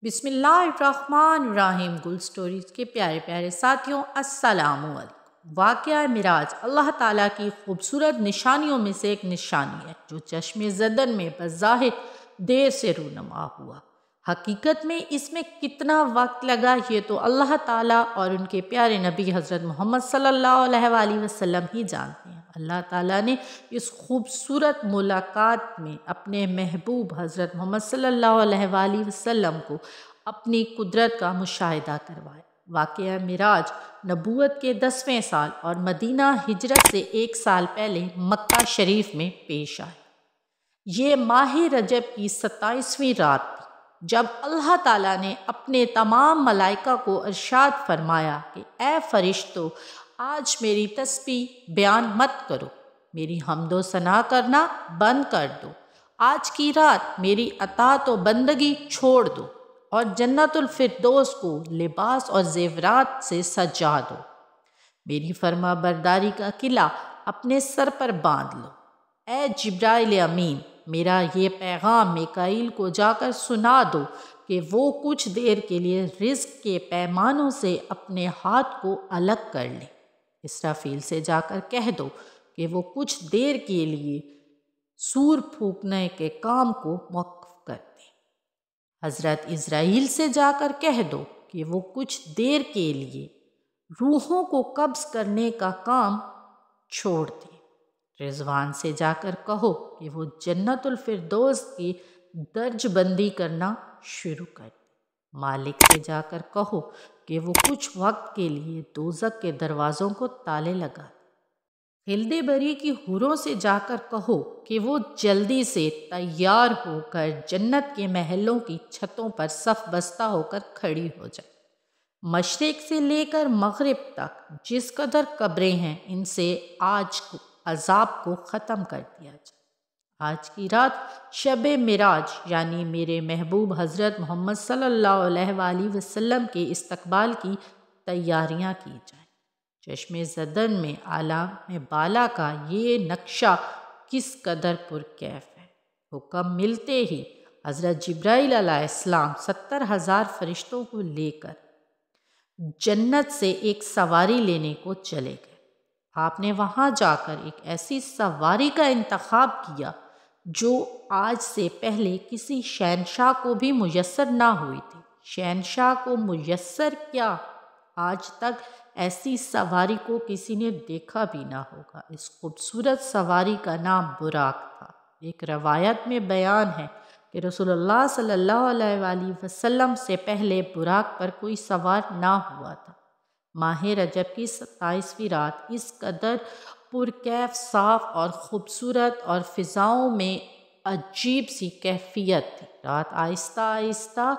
بسم اللہ الرحمن الرحیم گل سٹوریز کے پیارے پیارے ساتھیوں، السلام علیکم۔ واقعہ معراج اللہ تعالیٰ کی خوبصورت نشانیوں میں سے ایک نشانی ہے جو چشم زدن میں بظاہر دیر سے رونما ہوا۔ حقیقت میں اس میں کتنا وقت لگا یہ تو اللہ تعالیٰ اور ان کے پیارے نبی حضرت محمد صلی اللہ علیہ وآلہ وسلم ہی جانتے ہیں۔ اللہ تعالیٰ نے اس خوبصورت ملاقات میں اپنے محبوب حضرت محمد صلی اللہ علیہ وآلہ وسلم کو اپنی قدرت کا مشاہدہ کروایا۔ واقعہ معراج نبوت کے 10ویں سال اور مدینہ ہجرت سے 1 سال پہلے مکہ شریف میں پیش آئے۔ یہ ماہ رجب کی 27ویں رات تھی جب اللہ تعالیٰ نے اپنے تمام ملائکہ کو ارشاد فرمایا کہ اے فرشتو، آج میری تسبیح بیان مت کرو، میری حمد و ثنا کرنا بند کر دو، آج کی رات میری اطاعت و بندگی چھوڑ دو اور جنت الفردوس کو لباس اور زیورات سے سجا دو، میری فرما برداری کا قلعہ اپنے سر پر باندھ لو۔ اے جبرائیل امین، میرا یہ پیغام میکائیل کو جا کر سنا دو کہ وہ کچھ دیر کے لیے رزق کے پیمانوں سے اپنے ہاتھ کو الگ کر لیں۔ اسرافیل سے جا کر کہہ دو کہ وہ کچھ دیر کے لیے سور پھونکنے کے کام کو موقف کر دیں۔ حضرت اسرائیل سے جا کر کہہ دو کہ وہ کچھ دیر کے لیے روحوں کو قبض کرنے کا کام چھوڑ دیں۔ رضوان سے جا کر کہو کہ وہ جنت الفردوس کی درج بندی کرنا شروع کر دیں۔ مالک سے جا کر کہو کہ وہ کچھ وقت کے لیے دوزخ کے دروازوں کو تالے لگا دیں۔ خلد بری کی حوروں سے جا کر کہو کہ وہ جلدی سے تیار ہو کر جنت کے محلوں کی چھتوں پر صف بستہ ہو کر کھڑی ہو جائے۔ مشرق سے لے کر مغرب تک جس قدر قبریں ہیں ان سے آج عذاب کو ختم کر دیا جائے۔ آج کی رات شب معراج یعنی میرے محبوب حضرت محمد صلی اللہ علیہ وآلہ وسلم کے استقبال کی تیاریاں کی جائیں۔ چشم زدن میں عالم بالا کا یہ نقشہ کس قدر پرکیف ہے۔ حکم ملتے ہی حضرت جبرائیل علیہ السلام 70,000 فرشتوں کو لے کر جنت سے ایک سواری لینے کو چلے گئے۔ آپ نے وہاں جا کر ایک ایسی سواری کا انتخاب کیا جو آج سے پہلے کسی شہنشاہ کو بھی میسر نہ ہوئی تھی۔ شہنشاہ کو میسر کیا، آج تک ایسی سواری کو کسی نے دیکھا بھی نہ ہوگا۔ اس خوبصورت سواری کا نام براق تھا۔ ایک روایت میں بیان ہے کہ رسول اللہ صلی اللہ علیہ وآلہ وسلم سے پہلے براق پر کوئی سوار نہ ہوا تھا۔ ماہ رجب کی 27ویں رات اس قدر پرکیف، صاف اور خوبصورت اور فضاؤں میں عجیب سی کیفیت تھی۔ رات آہستہ آہستہ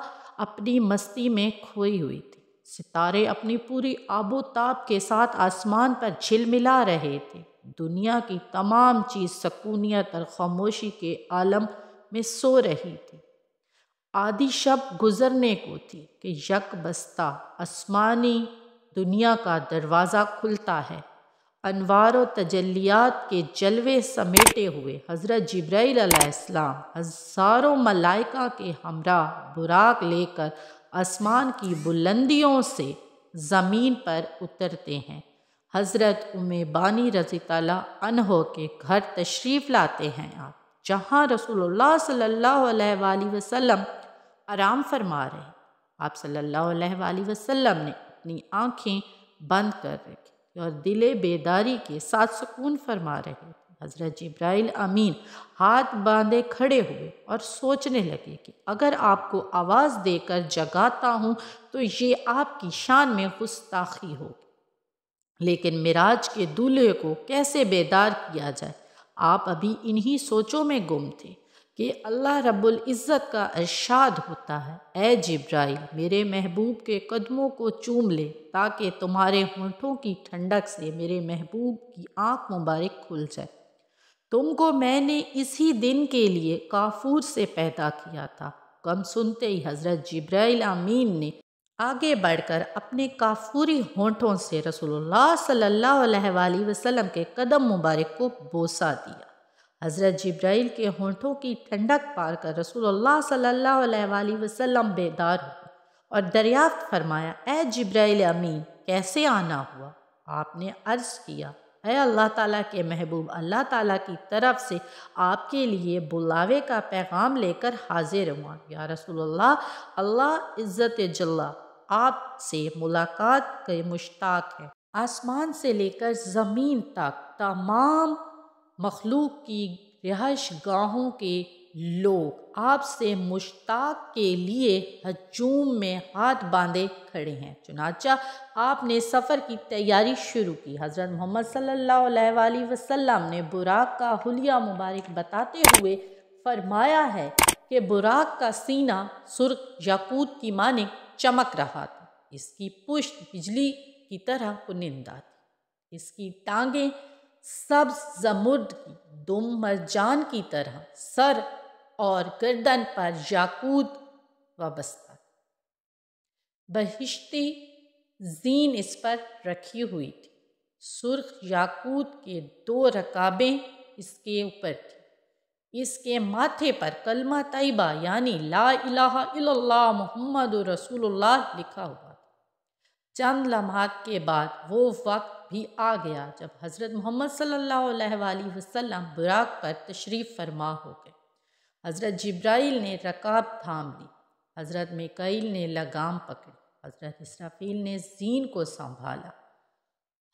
اپنی مستی میں کھوئی ہوئی تھی۔ ستارے اپنی پوری آب و تاب کے ساتھ آسمان پر جھلملا رہے تھے۔ دنیا کی تمام چیز سکونیت اور خاموشی کے عالم میں سو رہی تھی۔ آدھی شب گزرنے کو تھی کہ یک بستہ آسمانی دنیا کا دروازہ کھلتا ہے۔ انوار و تجلیات کے جلوے سمیٹے ہوئے حضرت جبرائیل علیہ السلام ہزاروں ملائکہ کے ہمراہ براق لے کر آسمان کی بلندیوں سے زمین پر اترتے ہیں۔ حضرت ام بانی رضی اللہ عنہ کے گھر تشریف لاتے ہیں آپ، جہاں رسول اللہ صلی اللہ علیہ وآلہ وسلم آرام فرما رہے ہیں۔ آپ صلی اللہ علیہ وآلہ وسلم نے اپنی آنکھیں بند کر رکھی اور دل بیداری کے ساتھ سکون فرما رہے تھے۔ حضرت جبرائیل امین ہاتھ باندھے کھڑے ہوئے اور سوچنے لگے کہ اگر آپ کو آواز دے کر جگاتا ہوں تو یہ آپ کی شان میں گستاخی ہوگی، لیکن معراج کے دولہے کو کیسے بیدار کیا جائے۔ آپ ابھی انہی سوچوں میں گم تھے کہ اللہ رب العزت کا ارشاد ہوتا ہے، اے جبرائیل، میرے محبوب کے قدموں کو چوم لے تاکہ تمہارے ہونٹوں کی ٹھنڈک سے میرے محبوب کی آنکھ مبارک کھل جائے۔ تم کو میں نے اسی دن کے لیے کافور سے پیدا کیا تھا۔ حکم سنتے ہی حضرت جبرائیل امین نے آگے بڑھ کر اپنے کافوری ہونٹوں سے رسول اللہ صلی اللہ علیہ وآلہ وسلم کے قدم مبارک کو بوسہ دیا۔ حضرت جبرائیل کے ہونٹوں کی ٹھنڈک پا کر رسول اللہ صلی اللہ علیہ وآلہ وسلم بیدار ہوئے اور دریافت فرمایا، اے جبرائیل امین، کیسے آنا ہوا؟ آپ نے عرض کیا، اے اللہ تعالیٰ کے محبوب، اللہ تعالیٰ کی طرف سے آپ کے لیے بلاوے کا پیغام لے کر حاضر ہوا۔ یا رسول اللہ، اللہ عزت جلہ آپ سے ملاقات کے مشتاق ہے۔ آسمان سے لے کر زمین تک تمام مخلوق کی رہائش گاہوں کے لوگ آپ سے مشتاق کے لیے ہجوم میں ہاتھ باندھے کھڑے ہیں۔ چنانچہ آپ نے سفر کی تیاری شروع کی۔ حضرت محمد صلی اللہ علیہ وآلہ وسلم نے براق کا حلیہ مبارک بتاتے ہوئے فرمایا ہے کہ براق کا سینہ سرخ یاقوت کی مانند چمک رہا تھا، اس کی پشت بجلی کی طرح کنندہ تھی، اس کی ٹانگیں سبز زمرد کی دم مرجان کی طرح، سر اور گردن پر یاقوت وابستہ، بہشتی زین اس پر رکھی ہوئی تھی، سرخ یاقوت کے 2 رکابیں اس کے اوپر تھیں، اس کے ماتھے پر کلمہ طیبہ یعنی لا الہ الا اللہ محمد رسول اللہ لکھا ہوا تھا۔ چند لمحات کے بعد وہ وقت بھی آ گیا جب حضرت محمد صلی اللہ علیہ وآلہ وسلم براق پر تشریف فرما ہو گئے۔ حضرت جبرائیل نے رکاب تھام لی، حضرت میکائیل نے لگام پکڑی، حضرت اسرافیل نے زین کو سنبھالا۔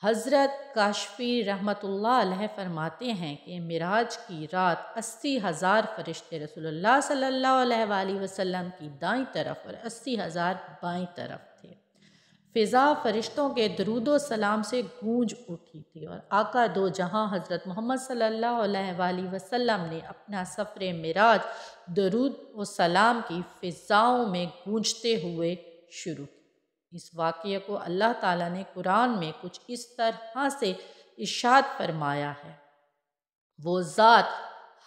حضرت کاشفی رحمۃ اللہ علیہ فرماتے ہیں کہ معراج کی رات 80,000 فرشتے رسول اللہ صلی اللہ علیہ وآلہ وسلم کی دائیں طرف اور 80,000 بائیں طرف تھے۔ فضا فرشتوں کے درود و سلام سے گونج اٹھی تھی اور آقا دو جہاں حضرت محمد صلی اللہ علیہ وآلہ وسلم نے اپنا سفر معراج درود و سلام کی فضاؤں میں گونجتے ہوئے شروع کیا۔ اس واقعے کو اللہ تعالیٰ نے قرآن میں کچھ اس طرح سے ارشاد فرمایا ہے، وہ ذات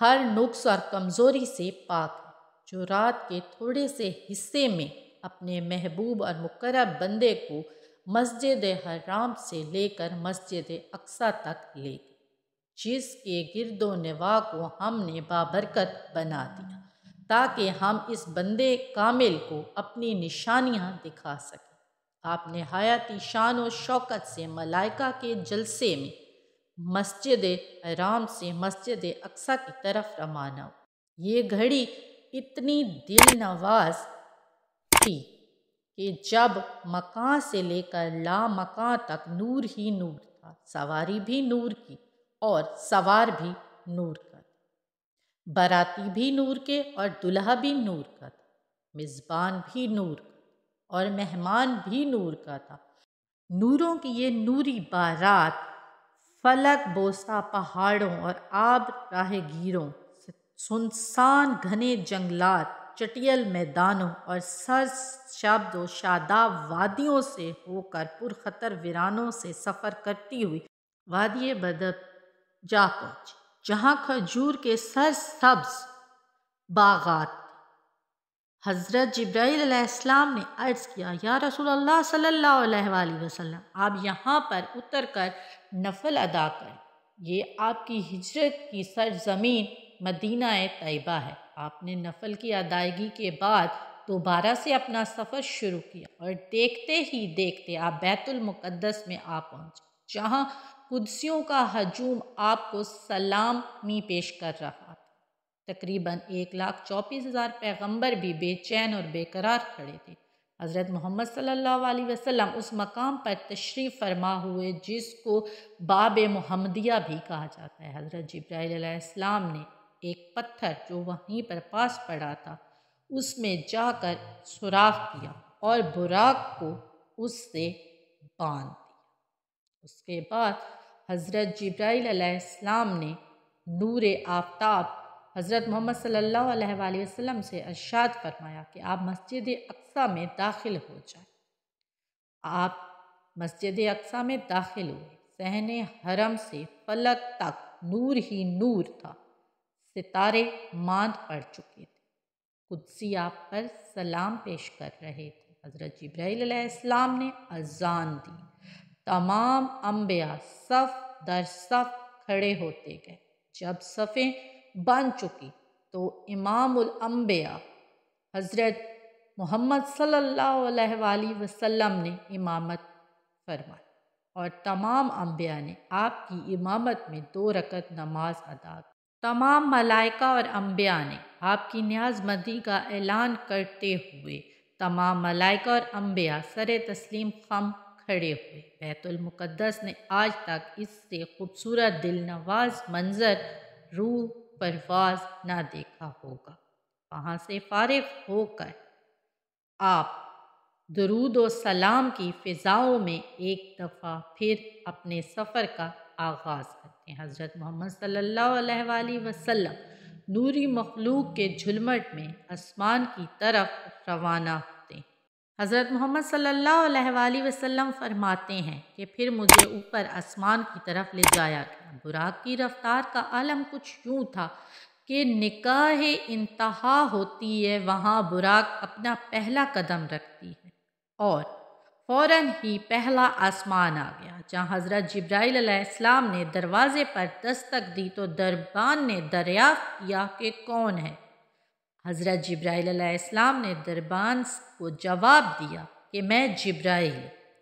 ہر نقص اور کمزوری سے پاک ہے، جو رات کے تھوڑے سے حصے میں اپنے محبوب اور مقرب بندے کو مسجد حرام سے لے کر مسجد اقصیٰ تک لے گئے، جس کے گرد و نواح کو ہم نے بابرکت بنا دیا تاکہ ہم اس بندے کامل کو اپنی نشانیاں دکھا سکیں۔ آپ نہایت شان و شوکت سے ملائکہ کے جلسے میں مسجد حرام سے مسجد اقصیٰ کی طرف روانہ ہوئے۔ یہ گھڑی اتنی دل نواز تھی کہ جب مکان سے لے کر لا مکان تک نور ہی نور تھا، سواری بھی نور کی اور سوار بھی نور کا تھا، باراتی بھی نور کے اور دلہا بھی نور کا تھا، میزبان بھی نور کا اور مہمان بھی نور کا تھا۔ نوروں کی یہ نوری بارات فلک بوسہ پہاڑوں اور آب راہ گیروں، سنسان گھنے جنگلات، چٹیل میدانوں اور سرسبز و شاداب وادیوں سے ہو کر پرخطر ویرانوں سے سفر کرتی ہوئی وادی بدر جا پہنچی، جہاں کھجور کے سرسبز باغات تھے۔ حضرت جبرائیل علیہ السلام نے عرض کیا، یا رسول اللہ صلی اللہ علیہ وآلہ وسلم، آپ یہاں پر اتر کر نفل ادا کریں، یہ آپ کی ہجرت کی سرزمین مدینہ طیبہ ہے۔ آپ نے نفل کی ادائیگی کے بعد دوبارہ سے اپنا سفر شروع کیا اور دیکھتے ہی دیکھتے آپ بیت المقدس میں آ پہنچے، جہاں قدسیوں کا ہجوم آپ کو سلامی پیش کر رہا تھا۔ تقریباً 1,34,000 پیغمبر بھی بے چین اور بے قرار کھڑے تھے۔ حضرت محمد صلی اللہ علیہ وسلم اس مقام پر تشریف فرما ہوئے جس کو باب محمدیہ بھی کہا جاتا ہے۔ حضرت جبرائیل علیہ السلام نے ایک پتھر جو وہیں پر پاس پڑا تھا اس میں جا کر سوراخ کیا اور براق کو اس سے باندھ دیا۔ اس کے بعد حضرت جبرائیل علیہ السلام نے نور آفتاب حضرت محمد صلی اللہ علیہ وآلہ وسلم سے ارشاد فرمایا کہ آپ مسجد اقصیٰ میں داخل ہو جائیں۔ آپ مسجد اقصیٰ میں داخل ہوئے، صحن حرم سے فلک تک نور ہی نور تھا، ستارے ماند پڑ چکے تھے، قدسی آپ پر سلام پیش کر رہے تھے۔ حضرت جبرائیل علیہ السلام نے اذان دی، تمام انبیاء صف در صف کھڑے ہوتے گئے، جب صفیں بن چکی تو امام الانبیاء حضرت محمد صلی اللہ علیہ وآلہ وسلم نے امامت فرمائی اور تمام انبیاء نے آپ کی امامت میں 2 رکعت نماز ادا کی۔ تمام ملائکہ اور انبیاء نے آپ کی نیاز مندی کا اعلان کرتے ہوئے تمام ملائکہ اور انبیاء سر تسلیم خم کھڑے ہوئے۔ بیت المقدس نے آج تک اس سے خوبصورت دل نواز منظر روح پرواز نہ دیکھا ہوگا۔ وہاں سے فارغ ہو کر آپ درود و سلام کی فضاؤں میں ایک دفعہ پھر اپنے سفر کا آغاز کرتے ہیں۔ حضرت محمد صلی اللہ علیہ وآلہ وسلم نوری مخلوق کے جھلمٹ میں آسمان کی طرف روانہ ہوتے ہیں۔ حضرت محمد صلی اللہ علیہ وآلہ وسلم فرماتے ہیں کہ پھر مجھے اوپر آسمان کی طرف لے جایا گیا۔ براق کی رفتار کا عالم کچھ یوں تھا کہ نگاہ انتہا ہوتی ہے وہاں براق اپنا پہلا قدم رکھتی ہے اور فوراً ہی پہلا آسمان آ گیا۔ جہاں حضرت جبرائیل علیہ السلام نے دروازے پر دستک دی تو دربان نے دریافت کیا کہ کون ہے۔ حضرت جبرائیل علیہ السلام نے دربان کو جواب دیا کہ میں جبرائیل۔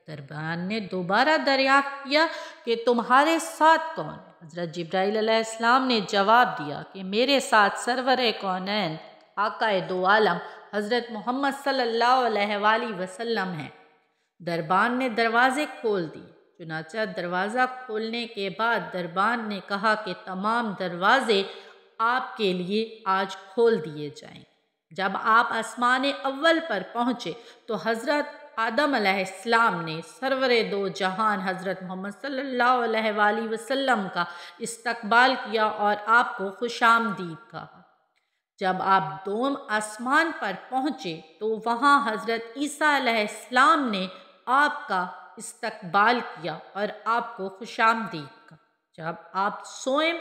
دربان نے دوبارہ دریافت کیا کہ تمہارے ساتھ کون ہے۔ حضرت جبرائیل علیہ السلام نے جواب دیا کہ میرے ساتھ سرور کونین آقا دو عالم حضرت محمد صلی اللہ علیہ وآلہ وسلم ہیں۔ دربان نے دروازے کھول دیے۔ چنانچہ دروازہ کھولنے کے بعد دربان نے کہا کہ تمام دروازے آپ کے لیے آج کھول دیے جائیں۔ جب آپ آسمان اول پر پہنچے تو حضرت آدم علیہ السلام نے سرور دو جہان حضرت محمد صلی اللہ علیہ وآلہ وسلم کا استقبال کیا اور آپ کو خوش آمدید کہا۔ جب آپ دوم آسمان پر پہنچے تو وہاں حضرت عیسیٰ علیہ السلام نے آپ کا استقبال کیا اور آپ کو خوش آمدید کہا۔ جب آپ سوئم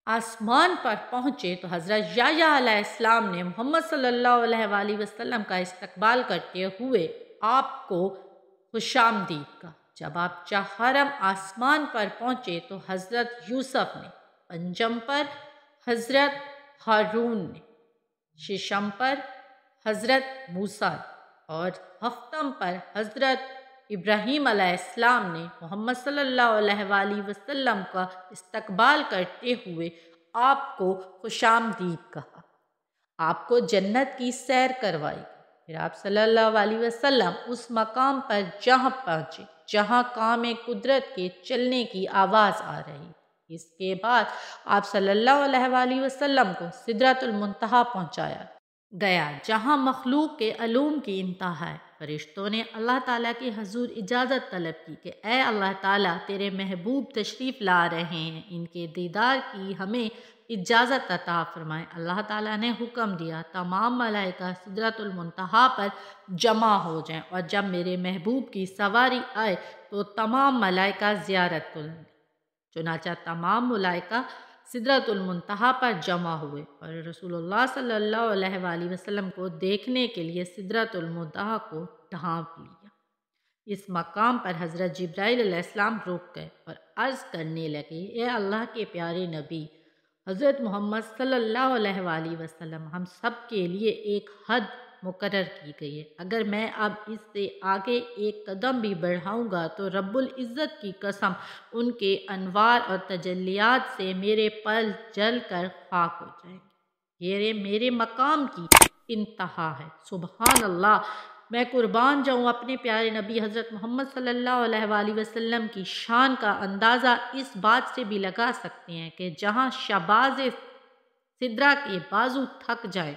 آسمان پر پہنچے تو حضرت یحییٰ علیہ السلام نے محمد صلی اللہ علیہ وآلہ وسلم کا استقبال کرتے ہوئے آپ کو خوش آمدید کہا۔ جب آپ چہارم آسمان پر پہنچے تو حضرت یوسف نے، پنجم پر حضرت ہارون نے، ششم پر حضرت موسیٰ اور ہفتم پر حضرت ابراہیم علیہ السلام نے محمد صلی اللہ علیہ وآلہ وسلم کا استقبال کرتے ہوئے آپ کو خوش آمدید کہا۔ آپ کو جنت کی سیر کروائی گئی۔ پھر آپ صلی اللہ علیہ وسلم اس مقام پر جہاں پہنچے جہاں کام قدرت کے چلنے کی آواز آ رہی۔ اس کے بعد آپ صلی اللہ علیہ وآلہ وسلم کو سدرۃ المنتہا پہنچایا گیا جہاں مخلوق کے علوم کی انتہا ہے۔ فرشتوں نے اللہ تعالیٰ کے حضور اجازت طلب کی کہ اے اللہ تعالیٰ تیرے محبوب تشریف لا رہے ہیں، ان کے دیدار کی ہمیں اجازت عطا فرمائے۔ اللہ تعالیٰ نے حکم دیا تمام ملائکہ سدرۃ المنتہا پر جمع ہو جائیں اور جب میرے محبوب کی سواری آئے تو تمام ملائکہ زیارت کریں۔ چنانچہ تمام ملائکہ سدرۃ المنتہا پر جمع ہوئے اور رسول اللہ صلی اللہ علیہ وآلہ وسلم کو دیکھنے کے لیے سدرۃ المنتہا کو ڈھانپ لیا۔ اس مقام پر حضرت جبرائیل علیہ السلام رک گئے اور عرض کرنے لگے، اے اللہ کے پیارے نبی حضرت محمد صلی اللہ علیہ وآلہ وسلم، ہم سب کے لیے ایک حد مقرر کی گئی ہے، اگر میں اب اس سے آگے ایک قدم بھی بڑھاؤں گا تو رب العزت کی قسم ان کے انوار اور تجلیات سے میرے پل جل کر خاک ہو جائیں گے۔ یہ میرے مقام کی انتہا ہے۔ سبحان اللہ، میں قربان جاؤں اپنے پیارے نبی حضرت محمد صلی اللہ علیہ وآلہ وسلم کی شان کا اندازہ اس بات سے بھی لگا سکتے ہیں کہ جہاں شہباز سدرہ کے بازو تھک جائے،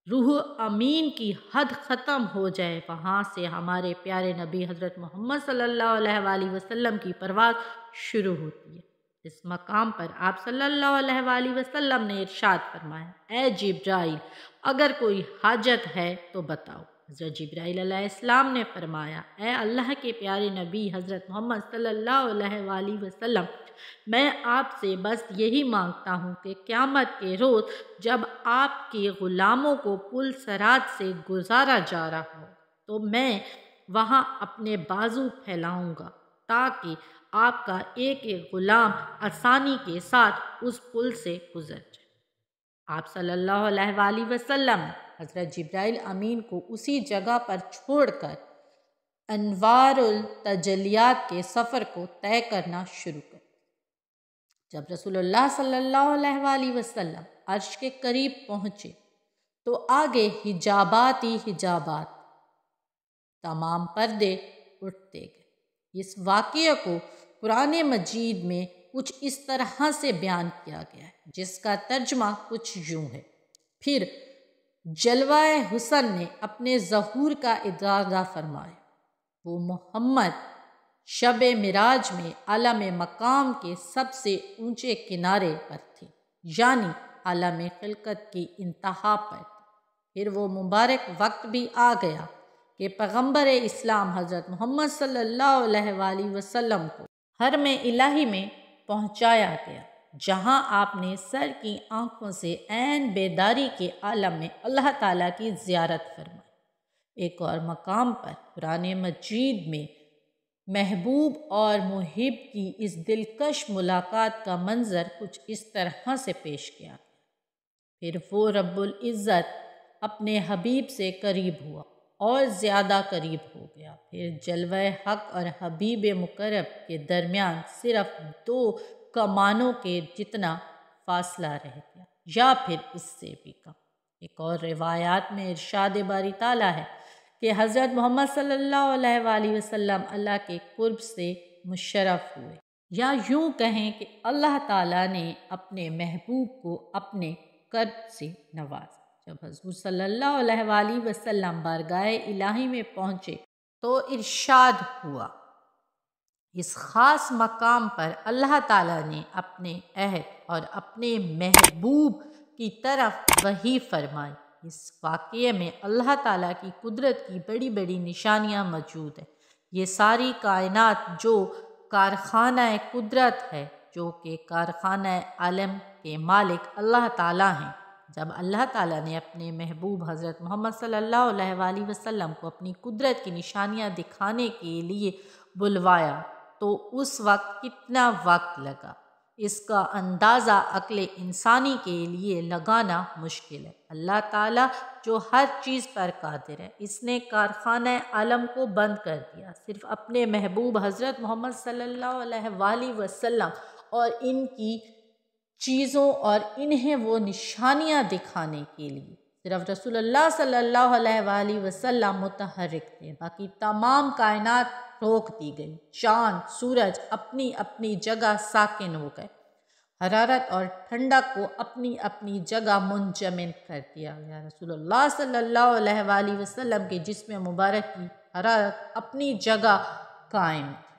روح امین کی حد ختم ہو جائے، وہاں سے ہمارے پیارے نبی حضرت محمد صلی اللہ علیہ وآلہ وسلم کی پرواز شروع ہوتی ہے۔ اس مقام پر آپ صلی اللہ علیہ وآلہ وسلم نے ارشاد فرمایا، اے جبرائیل اگر کوئی حاجت ہے تو بتاؤ۔ حضرت جبرائیل علیہ السلام نے فرمایا، اے اللہ کے پیارے نبی حضرت محمد صلی اللہ علیہ وآلہ وسلم، میں آپ سے بس یہی مانگتا ہوں کہ قیامت کے روز جب آپ کے غلاموں کو پل صراط سے گزارا جا رہا ہو تو میں وہاں اپنے بازو پھیلاؤں گا تاکہ آپ کا ایک ایک غلام آسانی کے ساتھ اس پل سے گزر جائے۔ آپ صلی اللہ علیہ وآلہ وسلم حضرت جبرائیل امین کو اسی جگہ پر چھوڑ کر انوار التجلیات کے سفر کو طے کرنا شروع کر۔ جب رسول اللہ صلی اللہ علیہ وآلہ وسلم عرش کے قریب پہنچے تو آگے حجابات ہی حجابات، تمام پردے اٹھتے گئے۔ اس واقعے کو قرآن مجید میں کچھ اس طرح سے بیان کیا گیا ہے، جس کا ترجمہ کچھ یوں ہے: پھر جلوہ حسن نے اپنے ظہور کا ارادہ فرمایا۔ وہ محمد شب معراج میں عالم مقام کے سب سے اونچے کنارے پر تھے، یعنی عالم خلقت کی انتہا پر تھے۔ پھر وہ مبارک وقت بھی آ گیا کہ پیغمبر اسلام حضرت محمد صلی اللہ علیہ وآلہ وسلم کو حرم الہی میں پہنچایا گیا، جہاں آپ نے سر کی آنکھوں سے عین بیداری کے عالم میں اللہ تعالیٰ کی زیارت فرمائی۔ ایک اور مقام پر قرآن مجید میں محبوب اور محب کی اس دلکش ملاقات کا منظر کچھ اس طرح سے پیش کیا گیا: پھر وہ رب العزت اپنے حبیب سے قریب ہوا اور زیادہ قریب ہو گیا۔ پھر جلوہ حق اور حبیب مقرب کے درمیان صرف 2 کمانوں کے جتنا فاصلہ رہ گیا، یا پھر اس سے بھی کم۔ ایک اور روایات میں ارشاد باری تعالیٰ ہے کہ حضرت محمد صلی اللہ علیہ وآلہ وسلم اللہ کے قرب سے مشرف ہوئے، یا یوں کہیں کہ اللہ تعالیٰ نے اپنے محبوب کو اپنے قرب سے نوازا۔ جب حضور صلی اللہ علیہ وآلہ وسلم بارگاہ الہی میں پہنچے تو ارشاد ہوا: اس خاص مقام پر اللہ تعالیٰ نے اپنے عہد اور اپنے محبوب کی طرف وحی فرمائی۔ اس واقعے میں اللہ تعالیٰ کی قدرت کی بڑی بڑی نشانیاں موجود ہیں۔ یہ ساری کائنات جو کارخانہ قدرت ہے، جو کہ کارخانہ عالم کے مالک اللہ تعالیٰ ہیں۔ جب اللہ تعالیٰ نے اپنے محبوب حضرت محمد صلی اللہ علیہ وآلہ وسلم کو اپنی قدرت کی نشانیاں دکھانے کے لیے بلوایا تو اس وقت کتنا وقت لگا، اس کا اندازہ عقل انسانی کے لیے لگانا مشکل ہے۔ اللہ تعالیٰ جو ہر چیز پر قادر ہے، اس نے کارخانہ عالم کو بند کر دیا صرف اپنے محبوب حضرت محمد صلی اللہ علیہ وآلہ وسلم اور ان کی چیزوں اور انہیں وہ نشانیاں دکھانے کے لیے۔ صرف رسول اللہ صلی اللہ علیہ وآلہ وسلم متحرک تھے، باقی تمام کائنات روک دی گئی۔ چاند، سورج اپنی اپنی جگہ ساکن ہو گئے، حرارت اور ٹھنڈک کو اپنی اپنی جگہ منجمد کر دیا گیا۔ رسول اللہ صلی اللہ علیہ وآلہ وسلم کے جسم مبارک کی حرارت اپنی جگہ قائم تھی۔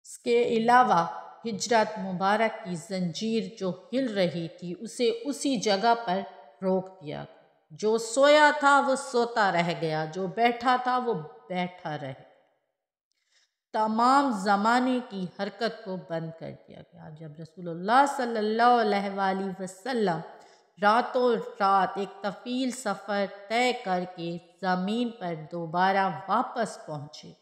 اس کے علاوہ ہجرت مبارک کی زنجیر جو ہل رہی تھی، اسے اسی جگہ پر روک دیا گیا۔ جو سویا تھا وہ سوتا رہ گیا، جو بیٹھا تھا وہ بیٹھا رہ گیا۔ تمام زمانے کی حرکت کو بند کر دیا گیا۔ جب رسول اللہ صلی اللہ علیہ وآلہ وسلم راتوں رات ایک طویل سفر طے کر کے زمین پر دوبارہ واپس پہنچے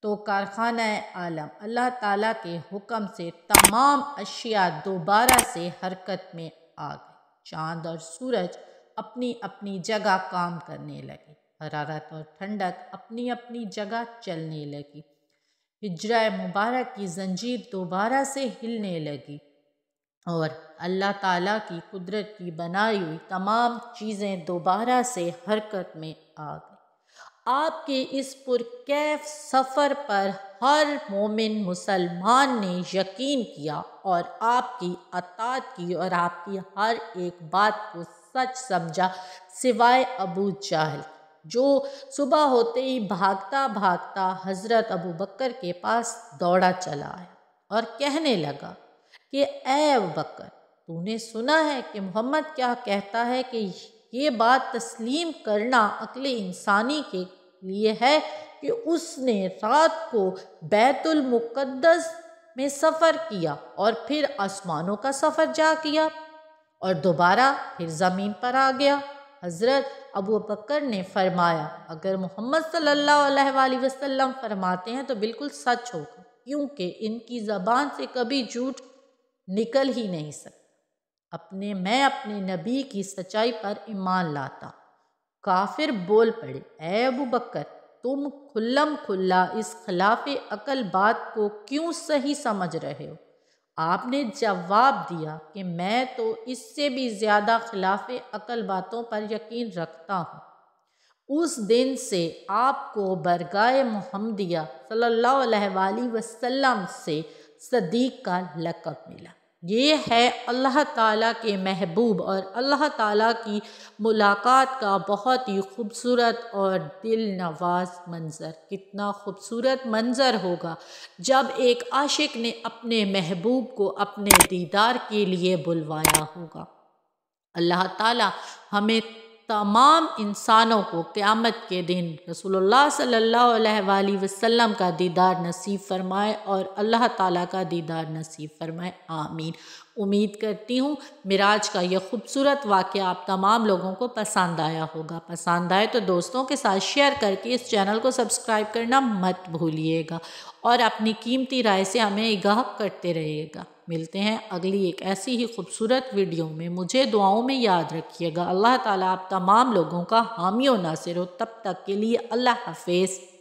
تو کارخانہ عالم اللہ تعالیٰ کے حکم سے تمام اشیاء دوبارہ سے حرکت میں آ گئی۔ چاند اور سورج اپنی اپنی جگہ کام کرنے لگے، حرارت اور ٹھنڈک اپنی اپنی جگہ چلنے لگی، ہجرہ مبارک کی زنجیر دوبارہ سے ہلنے لگی اور اللہ تعالیٰ کی قدرت کی بنائی ہوئی تمام چیزیں دوبارہ سے حرکت میں آ گئی۔ آپ کے اس پرکیف سفر پر ہر مومن مسلمان نے یقین کیا اور آپ کی اطاعت کی اور آپ کی ہر ایک بات کو سچ سمجھا، سوائے ابو جہل، جو صبح ہوتے ہی بھاگتا بھاگتا حضرت ابو بکر کے پاس دوڑا چلا آیا اور کہنے لگا کہ اے ابو بکر، تو نے سنا ہے کہ محمد کیا کہتا ہے کہ یہ بات تسلیم کرنا عقل انسانی کے لیے ہے کہ اس نے رات کو بیت المقدس میں سفر کیا اور پھر آسمانوں کا سفر جا کیا اور دوبارہ پھر زمین پر آ گیا۔ حضرت ابو بکر نے فرمایا اگر محمد صلی اللہ علیہ وآلہ وسلم فرماتے ہیں تو بالکل سچ ہوگا، کیونکہ ان کی زبان سے کبھی جھوٹ نکل ہی نہیں سکتا۔ میں اپنے نبی کی سچائی پر ایمان لاتا ہوں۔ کافر بول پڑے، اے ابو بکر، تم کھلم کھلا اس خلاف عقل بات کو کیوں صحیح سمجھ رہے ہو؟ آپ نے جواب دیا کہ میں تو اس سے بھی زیادہ خلاف عقل باتوں پر یقین رکھتا ہوں۔ اس دن سے آپ کو برگاہ محمدیہ صلی اللہ علیہ وآلہ وسلم سے صدیق کا لقب ملا۔ یہ ہے اللہ تعالیٰ کے محبوب اور اللہ تعالیٰ کی ملاقات کا بہت ہی خوبصورت اور دل نواز منظر۔ کتنا خوبصورت منظر ہوگا جب ایک عاشق نے اپنے محبوب کو اپنے دیدار کے لیے بلوایا ہوگا۔ اللہ تعالیٰ ہمیں تمام انسانوں کو قیامت کے دن رسول اللہ صلی اللہ علیہ وآلہ وسلم کا دیدار نصیب فرمائے اور اللہ تعالیٰ کا دیدار نصیب فرمائے، آمین۔ امید کرتی ہوں معراج کا یہ خوبصورت واقعہ آپ تمام لوگوں کو پسند آیا ہوگا۔ پسند آئے تو دوستوں کے ساتھ شیئر کر کے اس چینل کو سبسکرائب کرنا مت بھولیے گا اور اپنی قیمتی رائے سے ہمیں آگاہ کرتے رہیے گا۔ ملتے ہیں اگلی ایک ایسی ہی خوبصورت ویڈیو میں۔ مجھے دعاؤں میں یاد رکھیے گا۔ اللہ تعالیٰ آپ تمام لوگوں کا حامی و ناصر ہو۔ تب تک کے لیے اللہ حافظ۔